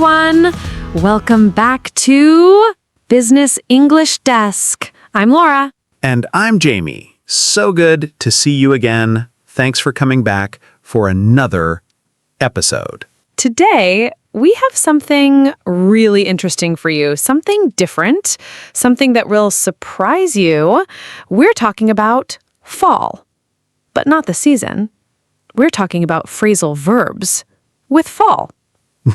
everyone. Welcome back to Business English Desk. I'm Laura. And I'm Jamie. So good to see you again. Thanks for coming back for another episode. Today, we have something really interesting for you, something different, something that will surprise you. We're talking about fall, but not the season. We're talking about phrasal verbs with fall.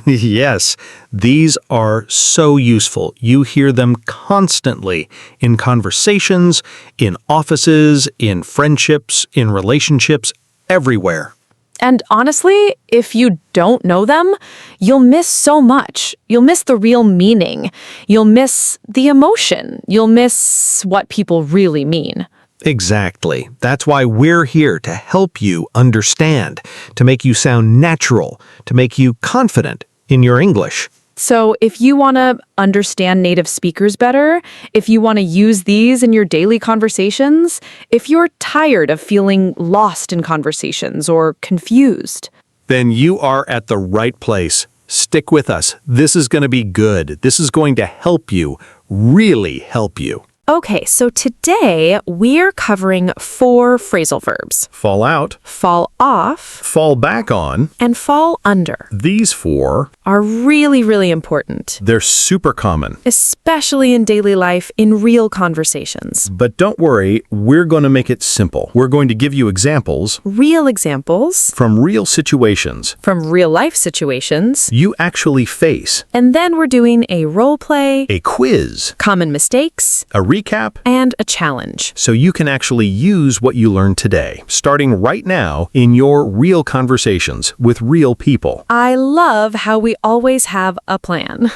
Yes, these are so useful. You hear them constantly in conversations, in offices, in friendships, in relationships, everywhere. And honestly, if you don't know them, you'll miss so much. You'll miss the real meaning. You'll miss the emotion. You'll miss what people really mean. Exactly. That's why we're here to help you understand, to make you sound natural, to make you confident in your English. So if you want to understand native speakers better, if you want to use these in your daily conversations, if you're tired of feeling lost in conversations or confused, Then you are at the right place. Stick with us. This is going to be good. This is going to help you, really help you. Okay, so today we're covering 4 phrasal verbs. Fall out, Fall off fall back on. and fall under These 4, are really, really important, they're super common. especially in daily life in real conversations. But don't worry, we're going to make it simple. We're going to give you examples Real examples from real situations from real life situations. you actually face. And then we're doing a role play, A quiz, common mistakes, a recap, and a challenge. so you can actually use what you learned today, starting right now in your real conversations with real people. I love how we always have a plan.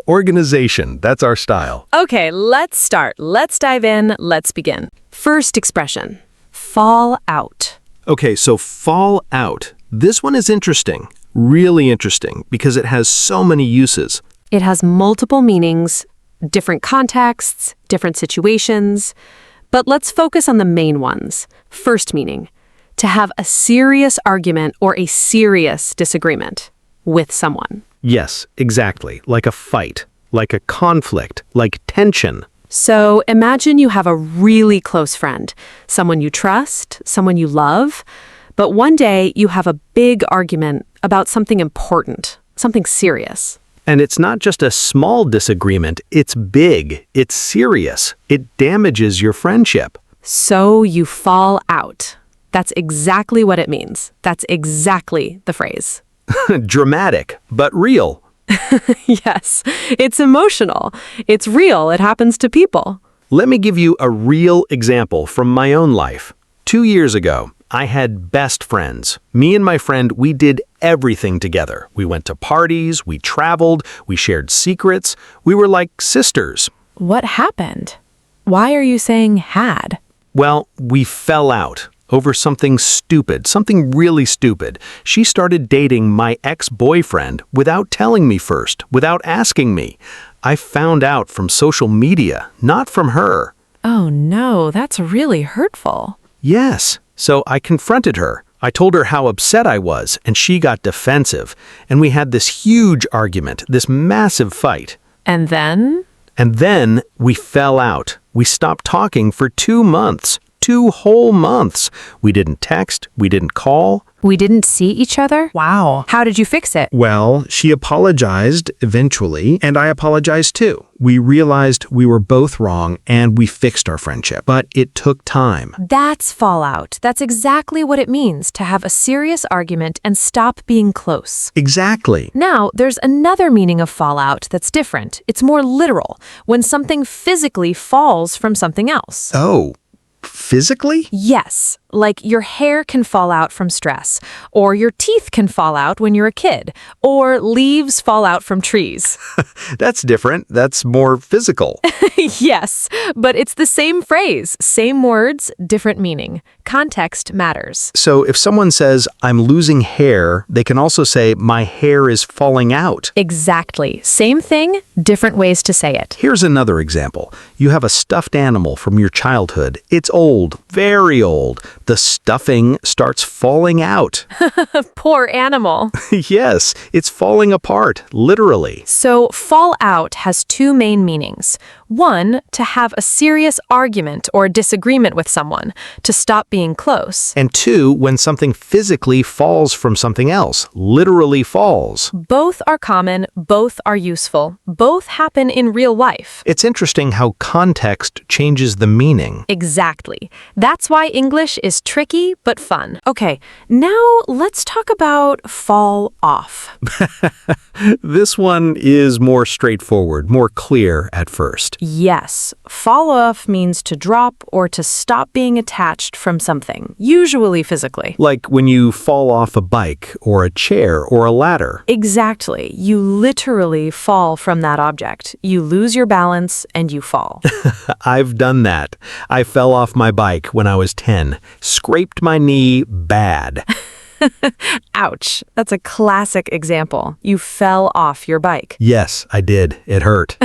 Organization, that's our style. Okay, let's start. Let's dive in. Let's begin. First expression, fall out. Okay, so fall out. This one is interesting, really interesting, because it has so many uses. It has multiple meanings, different contexts, different situations, but let's focus on the main ones. First meaning, to have a serious argument or a serious disagreement with someone. Yes, exactly. Like a fight, like a conflict, like tension. So imagine you have a really close friend, someone you trust, someone you love, but one day you have a big argument about something important, something serious. And it's not just a small disagreement, it's big, it's serious. It damages your friendship. So you fall out. That's exactly what it means. That's exactly the phrase. Dramatic, but real. Yes, it's emotional. It's real. It happens to people. Let me give you a real example from my own life. 2 years ago, I had best friends. Me and my friend, we did everything together. We went to parties, we traveled, we shared secrets. We were like sisters. What happened? Why are you saying had? Well, we fell out over something stupid, something really stupid. She started dating my ex-boyfriend without telling me first, without asking me. I found out from social media, not from her. Oh no, that's really hurtful. Yes. So I confronted her. I told her how upset I was, and she got defensive. And we had this huge argument, this massive fight. And then? And then we fell out. We stopped talking for 2 months. 2 whole months. We didn't text. We didn't call. We didn't see each other? Wow. How did you fix it? Well, she apologized eventually, and I apologized too. We realized we were both wrong, and we fixed our friendship. But it took time. That's fallout. That's exactly what it means to have a serious argument and stop being close. Exactly. Now, there's another meaning of fallout that's different. It's more literal, when something physically falls from something else. Oh, physically? Yes, like your hair can fall out from stress, or your teeth can fall out when you're a kid, or leaves fall out from trees. That's different. That's more physical. Yes, but it's the same phrase, same words, different meaning. Context matters. So if someone says, I'm losing hair, they can also say, my hair is falling out. Exactly. Same thing, different ways to say it. Here's another example. You have a stuffed animal from your childhood. It's old, very old, The stuffing starts falling out. Poor animal. Yes, it's falling apart, literally. So, fall out has two main meanings. One, to have a serious argument or disagreement with someone, to stop being close. And two, when something physically falls from something else, literally falls. Both are common, both are useful, both happen in real life. It's interesting how context changes the meaning. Exactly. That's why English is tricky but fun. Okay, now let's talk about fall off. This one is more straightforward, more clear at first. Yes, fall off means to drop or to stop being attached from something, usually physically. Like when you fall off a bike or a chair or a ladder. Exactly. You literally fall from that object. You lose your balance and you fall. I've done that. I fell off my bike when I was 10, scraped my knee bad. Ouch. That's a classic example. You fell off your bike. Yes, I did. It hurt.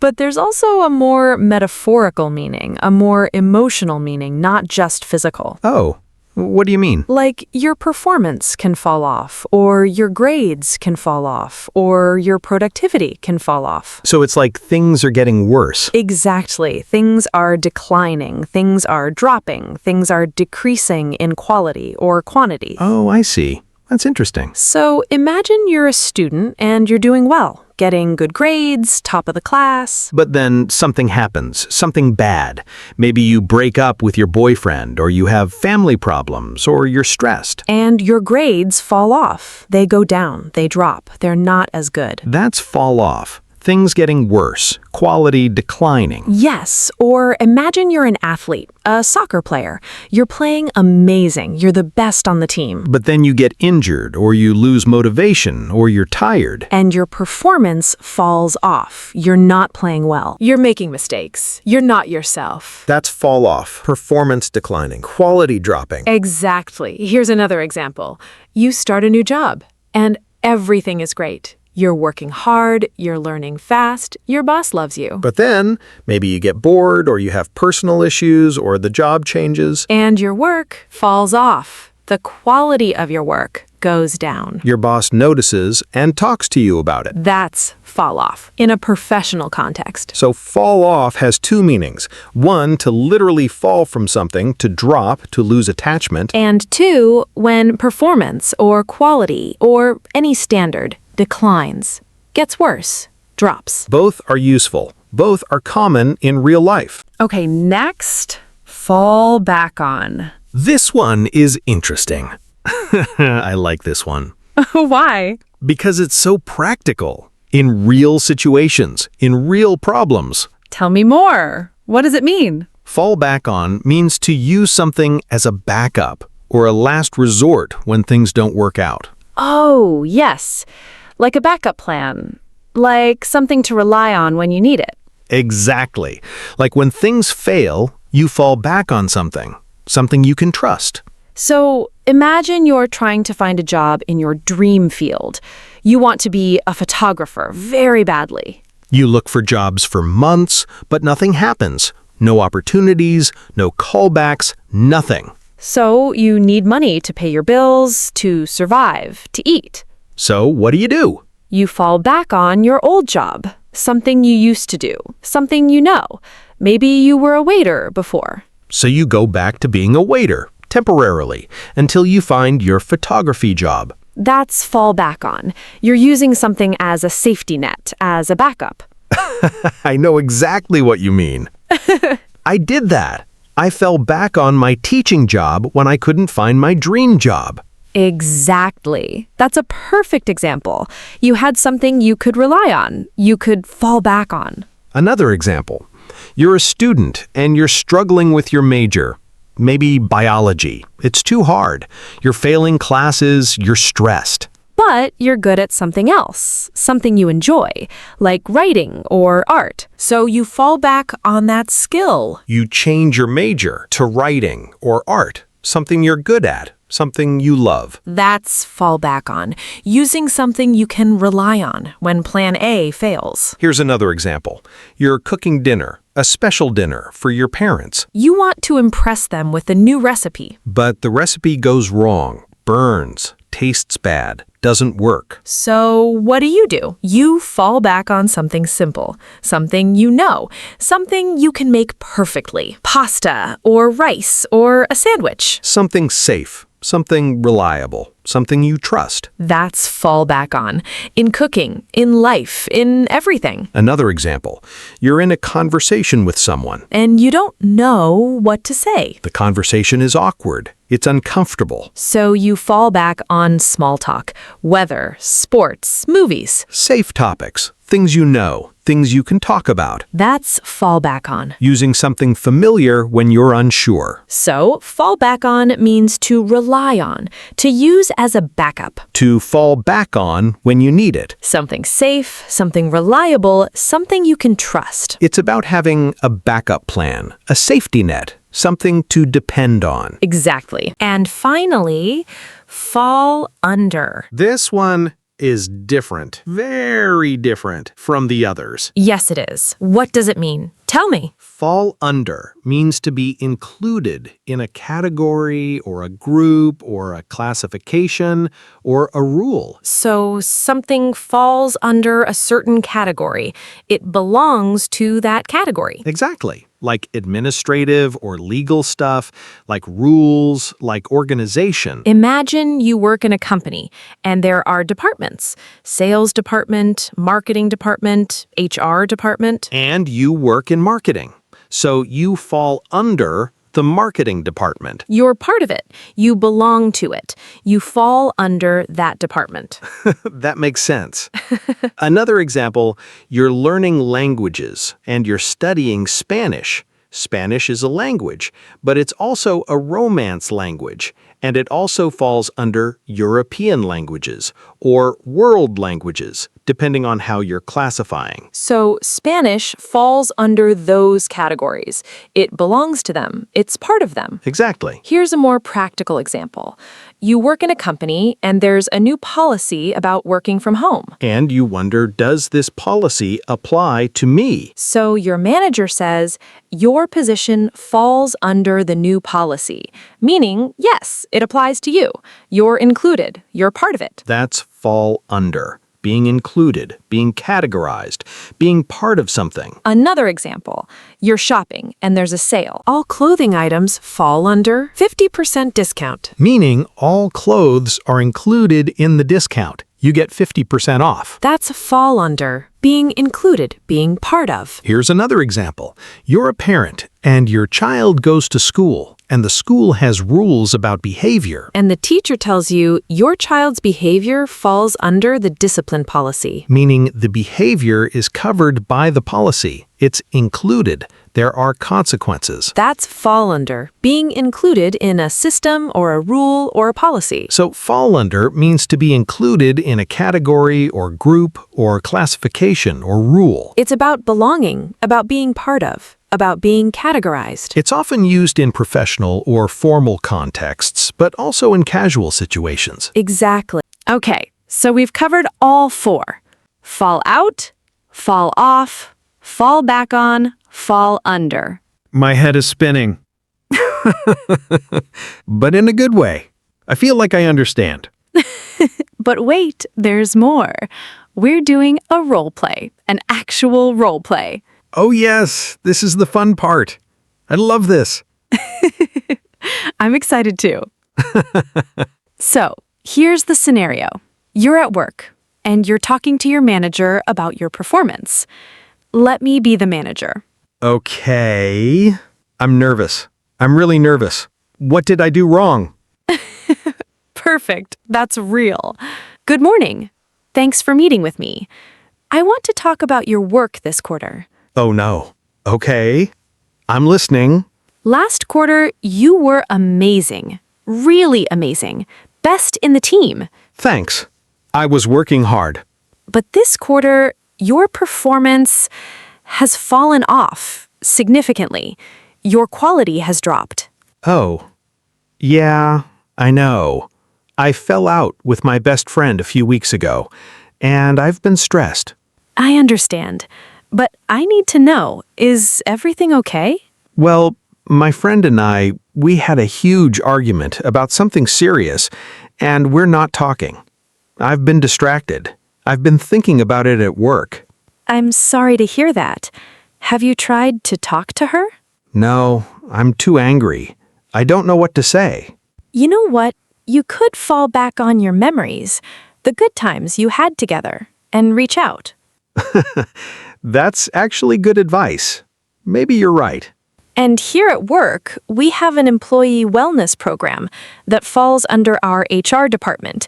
But there's also a more metaphorical meaning, a more emotional meaning, not just physical. Oh, what do you mean? Like your performance can fall off, or your grades can fall off, or your productivity can fall off. So it's like things are getting worse. Exactly. Things are declining, things are dropping, things are decreasing in quality or quantity. Oh, I see. That's interesting. So imagine you're a student and you're doing well, getting good grades, top of the class. But then something happens, something bad. Maybe you break up with your boyfriend, or you have family problems, or you're stressed. And your grades fall off. They go down, they drop, they're not as good. That's fall off. Things getting worse, quality declining. Yes, or imagine you're an athlete, a soccer player. You're playing amazing, you're the best on the team. But then you get injured, or you lose motivation, or you're tired. And your performance falls off. You're not playing well. You're making mistakes. You're not yourself. That's fall off, performance declining, quality dropping. Exactly. Here's another example. You start a new job, and everything is great. You're working hard, you're learning fast, your boss loves you. But then, maybe you get bored, or you have personal issues, or the job changes. And your work falls off. The quality of your work goes down. Your boss notices and talks to you about it. That's fall off in a professional context. So fall off has two meanings. One, to literally fall from something, to drop, to lose attachment. And two, when performance or quality or any standard declines, gets worse, drops. Both are useful. Both are common in real life. Okay, next, fall back on. This one is interesting. I like this one. Why? Because it's so practical. In real situations, in real problems. Tell me more. What does it mean? Fall back on means to use something as a backup or a last resort when things don't work out. Oh, yes. Like a backup plan. Like something to rely on when you need it. Exactly. Like when things fail, you fall back on something you can trust. So imagine you're trying to find a job in your dream field. You want to be a photographer very badly. You look for jobs for months, but nothing happens. No opportunities, no callbacks, nothing. So you need money to pay your bills, to survive, to eat. So what do? You fall back on your old job, something you used to do, something you know. Maybe you were a waiter before. So you go back to being a waiter, temporarily, until you find your photography job. That's fall back on. You're using something as a safety net, as a backup. I know exactly what you mean. I did that. I fell back on my teaching job when I couldn't find my dream job. Exactly. That's a perfect example. You had something you could rely on, you could fall back on. Another example. You're a student and you're struggling with your major. Maybe biology. It's too hard. You're failing classes, you're stressed. But you're good at something else, something you enjoy, like writing or art. So you fall back on that skill. You change your major to writing or art, something you're good at, something you love. That's fall back on, using something you can rely on when plan A fails. Here's another example. You're cooking dinner. a special dinner for your parents. You want to impress them with a new recipe. But the recipe goes wrong, burns, tastes bad, doesn't work. So what do? You fall back on something simple, something you know, something you can make perfectly. Pasta or rice or a sandwich. Something safe, something reliable, something you trust. That's fall back on. In cooking, in life, in everything. Another example, you're in a conversation with someone. And you don't know what to say. The conversation is awkward. It's uncomfortable. So you fall back on small talk, weather, sports, movies. Safe topics, things you know, things you can talk about. That's fall back on. Using something familiar when you're unsure. So fall back on means to rely on, to use as a backup. To fall back on when you need it. Something safe, something reliable, something you can trust. It's about having a backup plan, a safety net, something to depend on. Exactly. And finally, fall under. This one is different, very different from the others. Yes, it is. What does it mean? Tell me. Fall under means to be included in a category or a group or a classification or a rule. So something falls under a certain category. It belongs to that category. Exactly. Like administrative or legal stuff, like rules, like organization. Imagine you work in a company and there are departments. Sales department, marketing department, HR department. And you work in marketing. So you fall under the marketing department. You're part of it. You belong to it. You fall under that department. That makes sense. Another example, you're learning languages and you're studying Spanish. Spanish is a language, but it's also a Romance language, and it also falls under European languages or world languages, depending on how you're classifying. So Spanish falls under those categories. It belongs to them. It's part of them. Exactly. Here's a more practical example. You work in a company and there's a new policy about working from home. And you wonder, does this policy apply to me? So your manager says, your position falls under the new policy, meaning, yes, it applies to you. You're included. You're part of it. That's fall under. Being included, being categorized, being part of something. Another example, you're shopping and there's a sale. All clothing items fall under 50% discount. Meaning all clothes are included in the discount. You get 50% off. That's fall under, being included, being part of. Here's another example. You're a parent and your child goes to school and the school has rules about behavior. And the teacher tells you your child's behavior falls under the discipline policy. Meaning the behavior is covered by the policy. It's included. There are consequences. That's fall under, being included in a system or a rule or a policy. So fall under means to be included in a category or group or classification or rule. It's about belonging, about being part of, about being categorized. It's often used in professional or formal contexts, but also in casual situations. Exactly. Okay, so we've covered all four. Fall out, fall off, fall back on, fall under. My head is spinning. But in a good way. I feel like I understand. But wait, there's more. We're doing a role play, an actual role play. Oh yes, this is the fun part. I love this. I'm excited too. So, here's the scenario. You're at work, and you're talking to your manager about your performance. Let me be the manager. Okay. I'm nervous. I'm really nervous. What did I do wrong? Perfect. That's real. Good morning. Thanks for meeting with me. I want to talk about your work this quarter. Oh no. Okay. I'm listening. Last quarter, you were amazing. Really amazing. Best in the team. Thanks. I was working hard. But this quarter, your performance has fallen off significantly. Your quality has dropped. Oh. Yeah, I know. I fell out with my best friend a few weeks ago, and I've been stressed. I understand. But I need to know, is everything okay? Well, my friend and we had a huge argument about something serious, and we're not talking. I've been distracted. I've been thinking about it at work. I'm sorry to hear that. Have you tried to talk to her? No, I'm too angry. I don't know what to say. You know what? You could fall back on your memories, the good times you had together, and reach out. That's actually good advice. Maybe you're right. And here at work, we have an employee wellness program that falls under our HR department.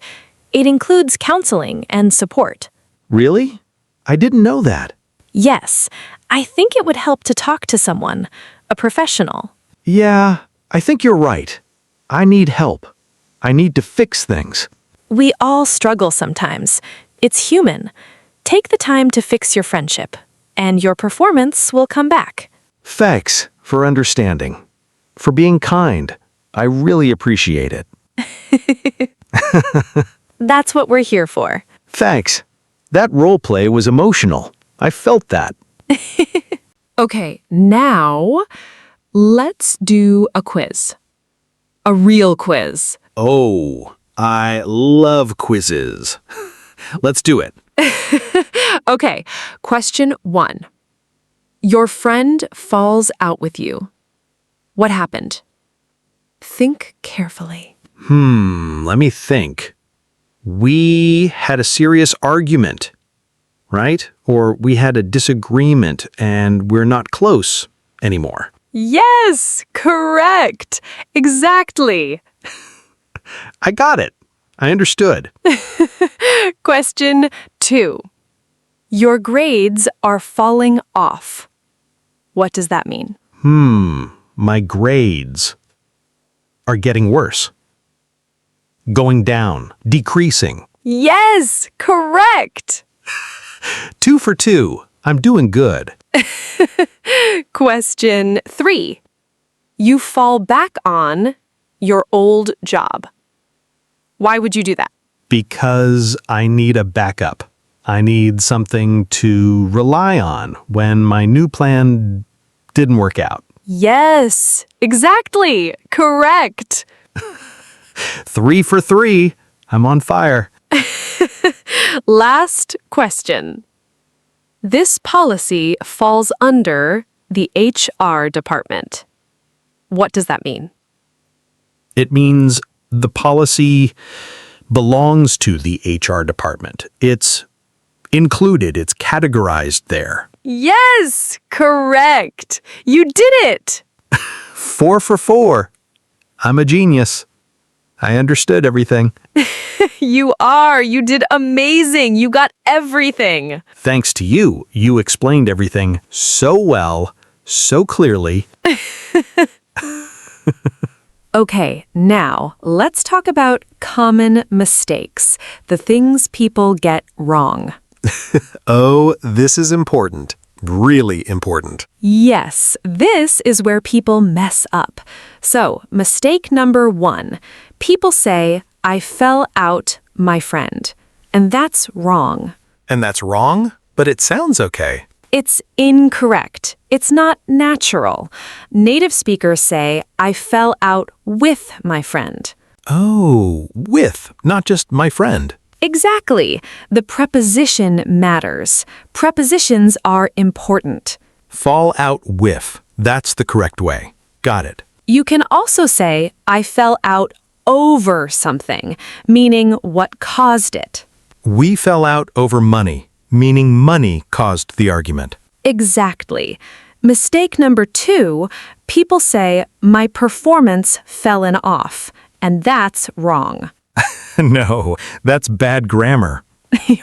It includes counseling and support. Really? I didn't know that. Yes, I think it would help to talk to someone, a professional. Yeah, I think you're right. I need help. I need to fix things. We all struggle sometimes. It's human. Take the time to fix your friendship, and your performance will come back. Thanks for understanding. For being kind. I really appreciate it. That's what we're here for. Thanks. That role play was emotional. I felt that. Okay, now let's do a quiz. A real quiz. Oh, I love quizzes. Let's do it. Okay, question 1. Your friend falls out with you. What happened? Think carefully. Let me think. We had a serious argument, right? Or we had a disagreement and we're not close anymore. Yes, correct. Exactly. I got it. I understood. Question 2. Your grades are falling off. What does that mean? My grades are getting worse. Going down, decreasing. Yes, correct. 2 for 2. I'm doing good. Question 3. You fall back on your old job. Why would you do that? Because I need a backup. I need something to rely on when my new plan didn't work out. Yes, exactly. Correct. 3 for 3. I'm on fire. Last question. This policy falls under the HR department. What does that mean? It means the policy belongs to the HR department. It's included, it's categorized there. Yes, correct. You did it. 4 for 4. I'm a genius. I understood everything. You are. You did amazing. You got everything. Thanks to you, you explained everything so well, so clearly. Okay, now let's talk about common mistakes, the things people get wrong. Oh, this is important. Really important. Yes, this is where people mess up. So, mistake number 1. People say, I fell out my friend. And that's wrong. And that's wrong, but it sounds okay. It's incorrect. It's not natural. Native speakers say, I fell out with my friend. Oh, with, not just my friend. Exactly. The preposition matters. Prepositions are important. Fall out with. That's the correct way. Got it. You can also say, I fell out over something, meaning what caused it. We fell out over money, meaning money caused the argument. Exactly. Mistake number 2, people say, my performance fell off, and that's wrong. No, that's bad grammar.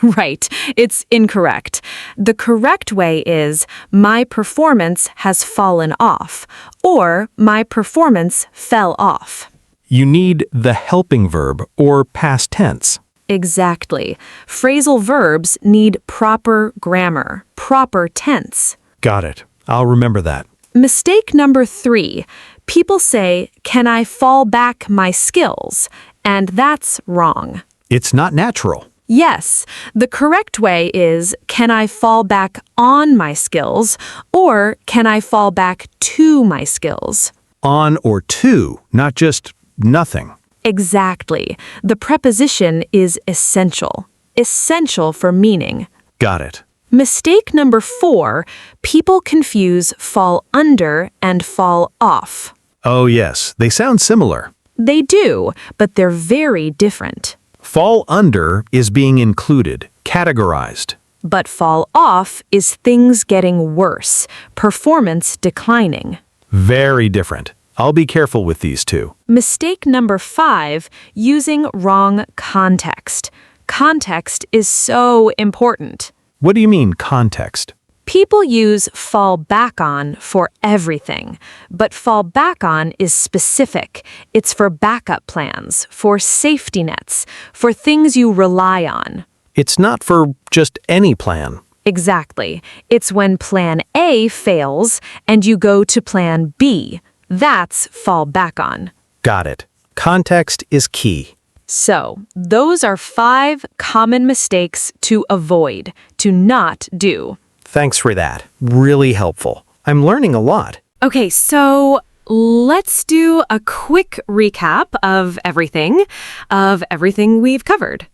Right, it's incorrect. The correct way is, my performance has fallen off, or my performance fell off. You need the helping verb or past tense. Exactly. Phrasal verbs need proper grammar, proper tense. Got it. I'll remember that. Mistake number 3. People say, can I fall back my skills? And that's wrong. It's not natural. Yes, the correct way is, can I fall back on my skills, or can I fall back to my skills? On or to, not just nothing. Exactly. The preposition is essential. Essential for meaning. Got it. Mistake number 4, people confuse fall under and fall off. Oh yes, they sound similar. They do, but they're very different. Fall under is being included, categorized. But fall off is things getting worse, performance declining. Very different. I'll be careful with these two. Mistake number 5, using wrong context. Context is so important. What do you mean, context? People use fall back on for everything, but fall back on is specific. It's for backup plans, for safety nets, for things you rely on. It's not for just any plan. Exactly. It's when plan A fails and you go to plan B. That's fall back on. Got it. Context is key. So, those are 5 common mistakes to avoid, to not do. Thanks for that. Really helpful. I'm learning a lot. Okay, so let's do a quick recap of everything we've covered.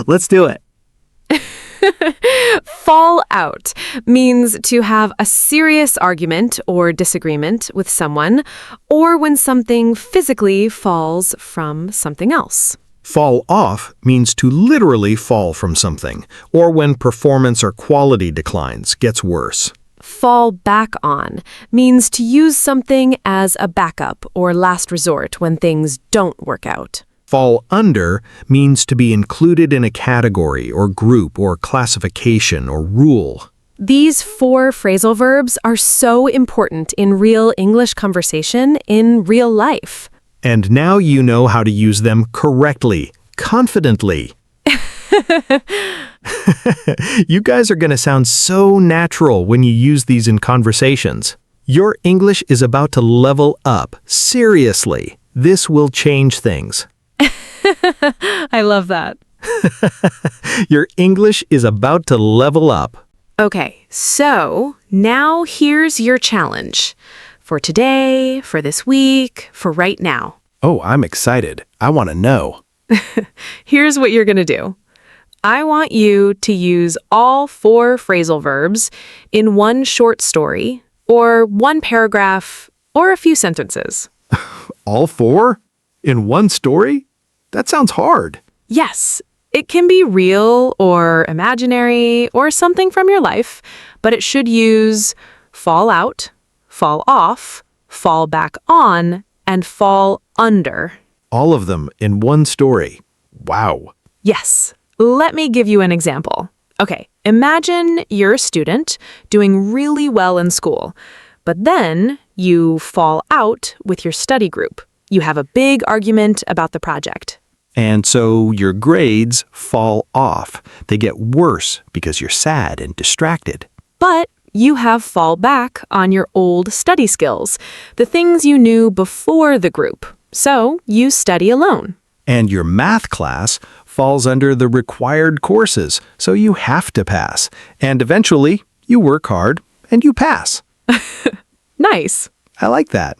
Let's do it. Fall out means to have a serious argument or disagreement with someone, or when something physically falls from something else. Fall off means to literally fall from something, or when performance or quality declines, gets worse. Fall back on means to use something as a backup or last resort when things don't work out. Fall under means to be included in a category or group or classification or rule. These 4 phrasal verbs are so important in real English conversation in real life. And now you know how to use them correctly, confidently. You guys are going to sound so natural when you use these in conversations. Your English is about to level up. Seriously, this will change things. I love that. Your English is about to level up. Okay, so now here's your challenge. For today, for this week, for right now. Oh, I'm excited. I want to know. Here's what you're going to do. I want you to use all 4 phrasal verbs in one short story, or one paragraph, or a few sentences. All 4? In one story? That sounds hard. Yes, it can be real or imaginary or something from your life, but it should use fall out, fall off, fall back on, and fall under. All of them in one story. Wow. Yes. Let me give you an example. Okay, imagine you're a student doing really well in school, but then you fall out with your study group. You have a big argument about the project. And so your grades fall off. They get worse because you're sad and distracted. But you have fall back on your old study skills, the things you knew before the group. So you study alone. And your math class falls under the required courses, so you have to pass. And eventually, you work hard and you pass. Nice. I like that.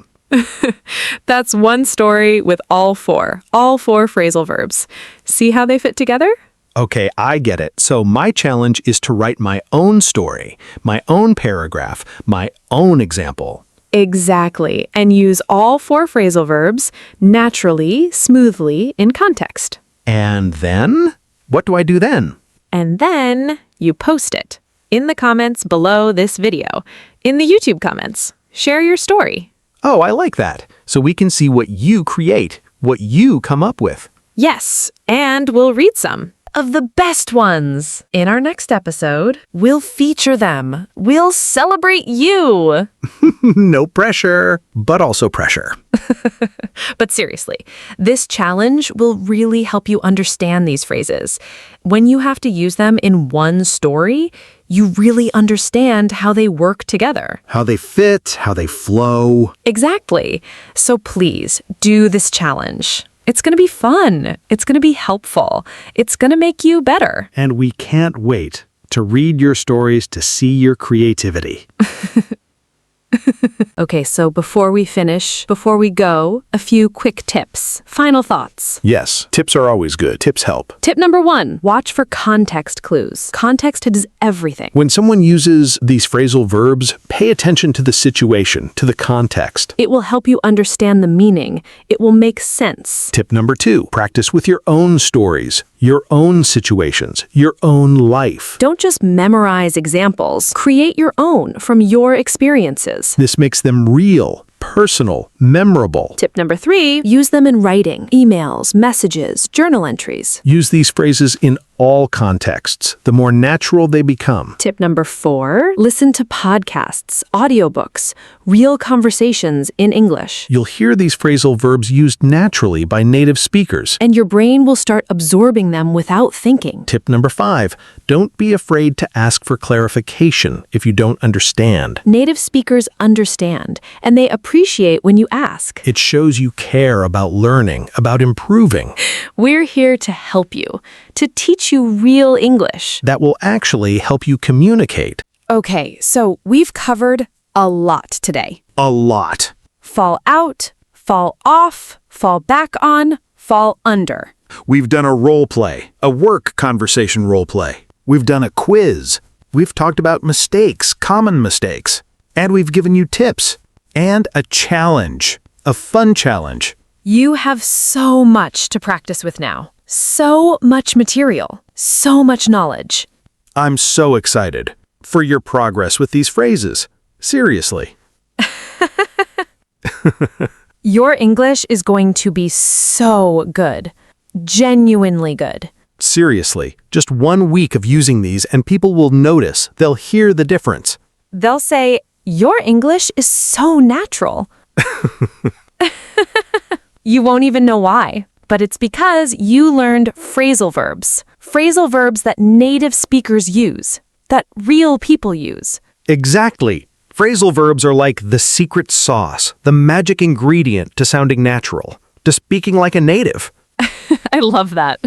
That's one story with all 4 phrasal verbs. See how they fit together? Okay, I get it. So my challenge is to write my own story, my own paragraph, my own example. Exactly, and use all 4 phrasal verbs naturally, smoothly, in context. And then? What do I do then? And then you post it in the comments below this video, in the YouTube comments. Share your story. Oh, I like that. So we can see what you create, what you come up with. Yes, and we'll read some of the best ones. In our next episode, we'll feature them. We'll celebrate you. No pressure, but also pressure. But seriously, this challenge will really help you understand these phrases. When you have to use them in one story, you really understand how they work together. How they fit, how they flow. Exactly. So please do this challenge. It's going to be fun. It's going to be helpful. It's going to make you better. And we can't wait to read your stories to see your creativity. Okay, so before we finish, before we go, a few quick tips. Final thoughts. Yes, tips are always good. Tips help. Tip number 1, watch for context clues. Context is everything. When someone uses these phrasal verbs, pay attention to the situation, to the context. It will help you understand the meaning. It will make sense. Tip number 2, practice with your own stories, your own situations, your own life. Don't just memorize examples. Create your own from your experiences. This makes them real, personal, memorable. Tip number 3, use them in writing, emails, messages, journal entries. Use these phrases in all contexts. The more natural they become. Tip number 4, listen to podcasts, audiobooks, real conversations in English. You'll hear these phrasal verbs used naturally by native speakers. And your brain will start absorbing them without thinking. Tip number 5, don't be afraid to ask for clarification if you don't understand. Native speakers understand, and they appreciate when you ask. It shows you care about learning, about improving. We're here to help you, to teach you real English. That will actually help you communicate. Okay, so we've covered a lot today. A lot. Fall out, fall off, fall back on, fall under. We've done a role play, a work conversation role play. We've done a quiz. We've talked about mistakes, common mistakes. And we've given you tips. And a challenge, a fun challenge. You have so much to practice with now. So much material, so much knowledge. I'm so excited for your progress with these phrases. Seriously. Your English is going to be so good. Genuinely good. Seriously, just 1 week of using these and people will notice. They'll hear the difference. They'll say, your English is so natural. You won't even know why, but it's because you learned phrasal verbs. Phrasal verbs that native speakers use, that real people use. Exactly. Phrasal verbs are like the secret sauce, the magic ingredient to sounding natural, to speaking like a native. I love that.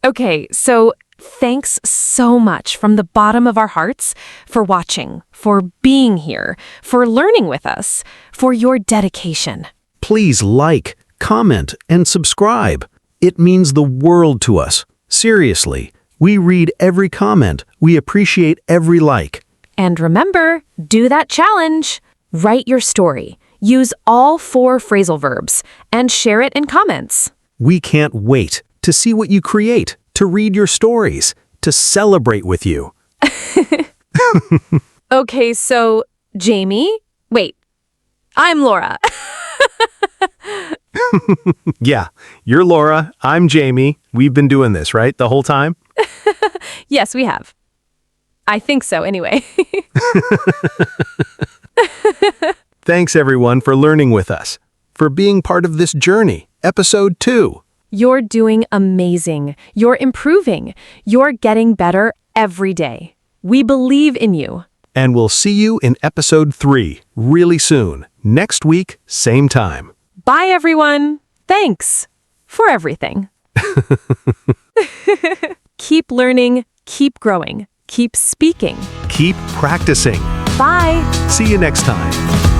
Okay, so thanks so much from the bottom of our hearts for watching, for being here, for learning with us, for your dedication. Please like, comment, and subscribe. It means the world to us. Seriously, we read every comment. We appreciate every like. And remember, do that challenge. Write your story. Use all 4 phrasal verbs and share it in comments. We can't wait to see what you create, to read your stories, to celebrate with you. Okay, so Jamie, wait, I'm Laura. Yeah, you're Laura, I'm Jamie. We've been doing this, right, the whole time? Yes, we have. I think so, anyway. Thanks, everyone, for learning with us, for being part of this journey, episode 2. You're doing amazing. You're improving. You're getting better every day. We believe in you. And we'll see you in episode 3 really soon, next week, same time. Bye, everyone. Thanks for everything. Keep learning, keep growing, keep speaking. Keep practicing. Bye. See you next time.